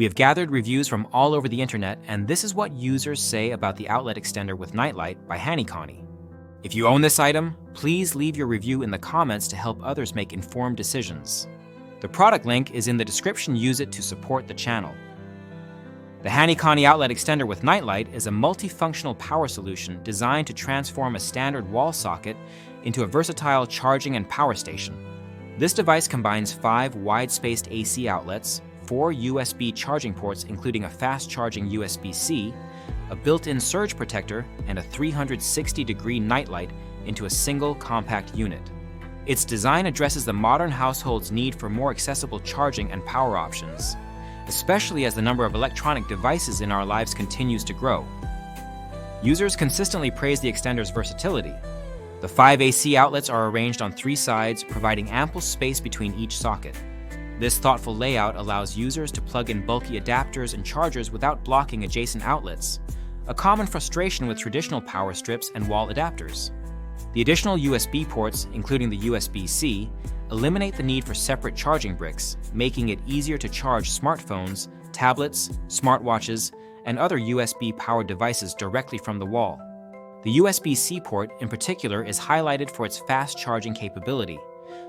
We have gathered reviews from all over the internet, and this is what users say about the outlet extender with nightlight by HANYCONY. If you own this item, please leave your review in the comments to help others make informed decisions. The product link is in the description. Use it to support the channel. The HANYCONY Outlet Extender with nightlight is a multifunctional power solution designed to transform a standard wall socket into a versatile charging and power station. This device combines 5 wide-spaced AC outlets, 4 USB charging ports including a fast-charging USB-C, a built-in surge protector, and a 360-degree nightlight into a single compact unit. Its design addresses the modern household's need for more accessible charging and power options, especially as the number of electronic devices in our lives continues to grow. Users consistently praise the extender's versatility. The 5 AC outlets are arranged on 3 sides, providing ample space between each socket. This thoughtful layout allows users to plug in bulky adapters and chargers without blocking adjacent outlets, a common frustration with traditional power strips and wall adapters. The additional USB ports, including the USB-C, eliminate the need for separate charging bricks, making it easier to charge smartphones, tablets, smartwatches, and other USB-powered devices directly from the wall. The USB-C port, in particular, is highlighted for its fast charging capability,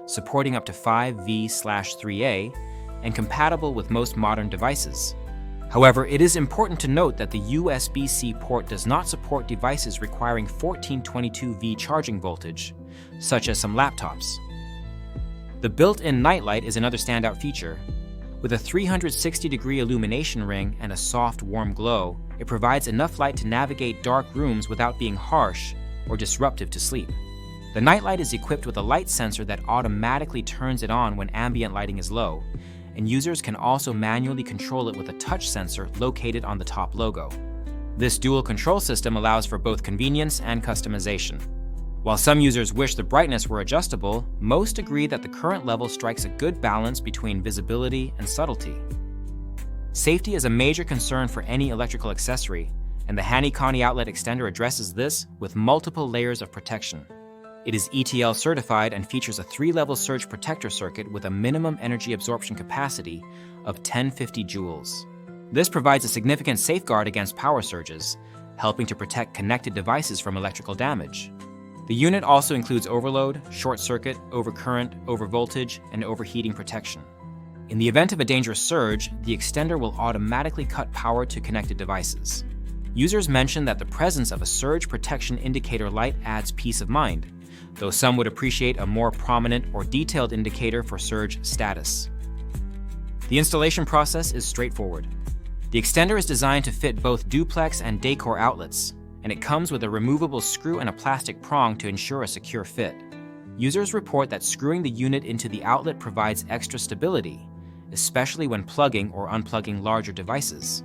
supporting up to 5V/3A, and compatible with most modern devices. However, it is important to note that the USB-C port does not support devices requiring 1422V charging voltage, such as some laptops. The built-in nightlight is another standout feature. With a 360-degree illumination ring and a soft, warm glow, it provides enough light to navigate dark rooms without being harsh or disruptive to sleep. The nightlight is equipped with a light sensor that automatically turns it on when ambient lighting is low, and users can also manually control it with a touch sensor located on the top logo. This dual control system allows for both convenience and customization. While some users wish the brightness were adjustable, most agree that the current level strikes a good balance between visibility and subtlety. Safety is a major concern for any electrical accessory, and the HANYCONY Outlet Extender addresses this with multiple layers of protection. It is ETL certified and features a 3-level surge protector circuit with a minimum energy absorption capacity of 1050 joules. This provides a significant safeguard against power surges, helping to protect connected devices from electrical damage. The unit also includes overload, short circuit, overcurrent, overvoltage, and overheating protection. In the event of a dangerous surge, the extender will automatically cut power to connected devices. Users mention that the presence of a surge protection indicator light adds peace of mind, though some would appreciate a more prominent or detailed indicator for surge status. The installation process is straightforward. The extender is designed to fit both duplex and decor outlets, and it comes with a removable screw and a plastic prong to ensure a secure fit. Users report that screwing the unit into the outlet provides extra stability, especially when plugging or unplugging larger devices.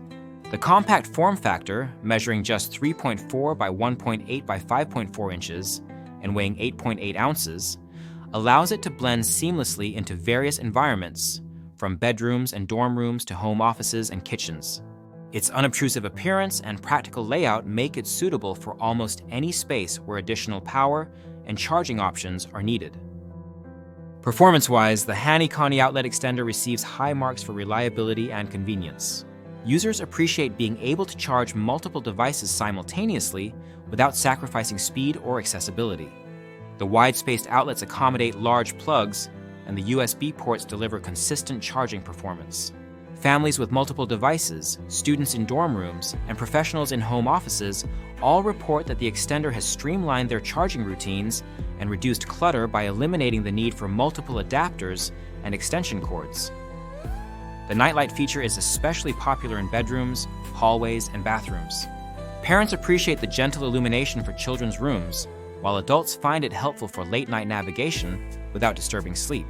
The compact form factor, measuring just 3.4 by 1.8 by 5.4 inches and weighing 8.8 ounces, allows it to blend seamlessly into various environments, from bedrooms and dorm rooms to home offices and kitchens. Its unobtrusive appearance and practical layout make it suitable for almost any space where additional power and charging options are needed. Performance-wise, the HANYCONY Outlet Extender receives high marks for reliability and convenience. Users appreciate being able to charge multiple devices simultaneously without sacrificing speed or accessibility. The wide-spaced outlets accommodate large plugs, and the USB ports deliver consistent charging performance. Families with multiple devices, students in dorm rooms, and professionals in home offices all report that the extender has streamlined their charging routines and reduced clutter by eliminating the need for multiple adapters and extension cords. The nightlight feature is especially popular in bedrooms, hallways, and bathrooms. Parents appreciate the gentle illumination for children's rooms, while adults find it helpful for late-night navigation without disturbing sleep.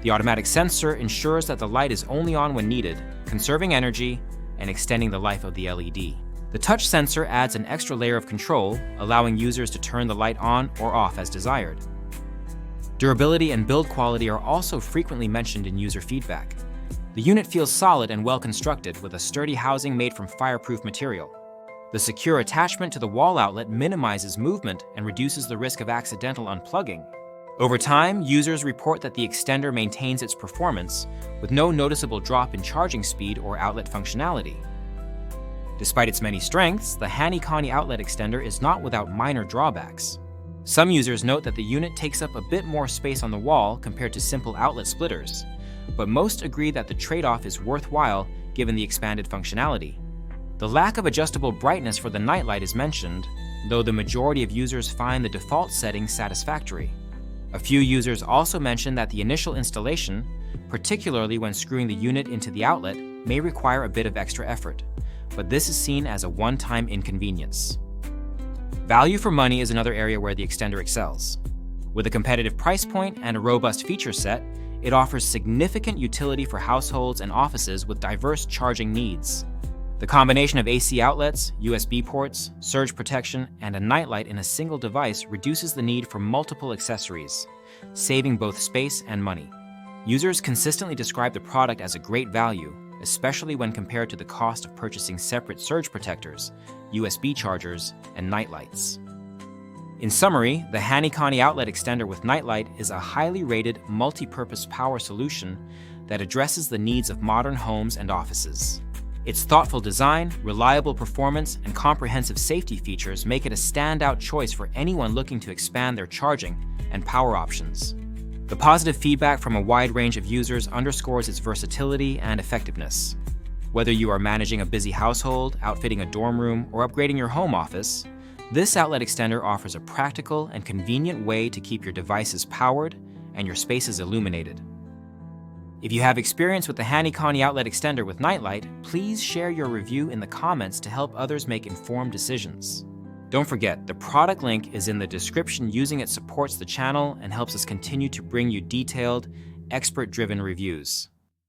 The automatic sensor ensures that the light is only on when needed, conserving energy and extending the life of the LED. The touch sensor adds an extra layer of control, allowing users to turn the light on or off as desired. Durability and build quality are also frequently mentioned in user feedback. The unit feels solid and well constructed with a sturdy housing made from fireproof material. The secure attachment to the wall outlet minimizes movement and reduces the risk of accidental unplugging. Over time, users report that the extender maintains its performance with no noticeable drop in charging speed or outlet functionality. Despite its many strengths, the HANYCONY Outlet Extender is not without minor drawbacks. Some users note that the unit takes up a bit more space on the wall compared to simple outlet splitters, but most agree that the trade-off is worthwhile given the expanded functionality. The lack of adjustable brightness for the nightlight is mentioned, though the majority of users find the default setting satisfactory. A few users also mention that the initial installation, particularly when screwing the unit into the outlet, may require a bit of extra effort, but this is seen as a one-time inconvenience. Value for money is another area where the extender excels. With a competitive price point and a robust feature set, it offers significant utility for households and offices with diverse charging needs. The combination of AC outlets, USB ports, surge protection, and a nightlight in a single device reduces the need for multiple accessories, saving both space and money. Users consistently describe the product as a great value, especially when compared to the cost of purchasing separate surge protectors, USB chargers, and nightlights. In summary, the HANYCONY Outlet Extender with nightlight is a highly rated multi-purpose power solution that addresses the needs of modern homes and offices. Its thoughtful design, reliable performance, and comprehensive safety features make it a standout choice for anyone looking to expand their charging and power options. The positive feedback from a wide range of users underscores its versatility and effectiveness. Whether you are managing a busy household, outfitting a dorm room, or upgrading your home office, this outlet extender offers a practical and convenient way to keep your devices powered and your spaces illuminated. If you have experience with the HANYCONY Outlet Extender with nightlight, please share your review in the comments to help others make informed decisions. Don't forget, the product link is in the description. Using it supports the channel and helps us continue to bring you detailed, expert-driven reviews.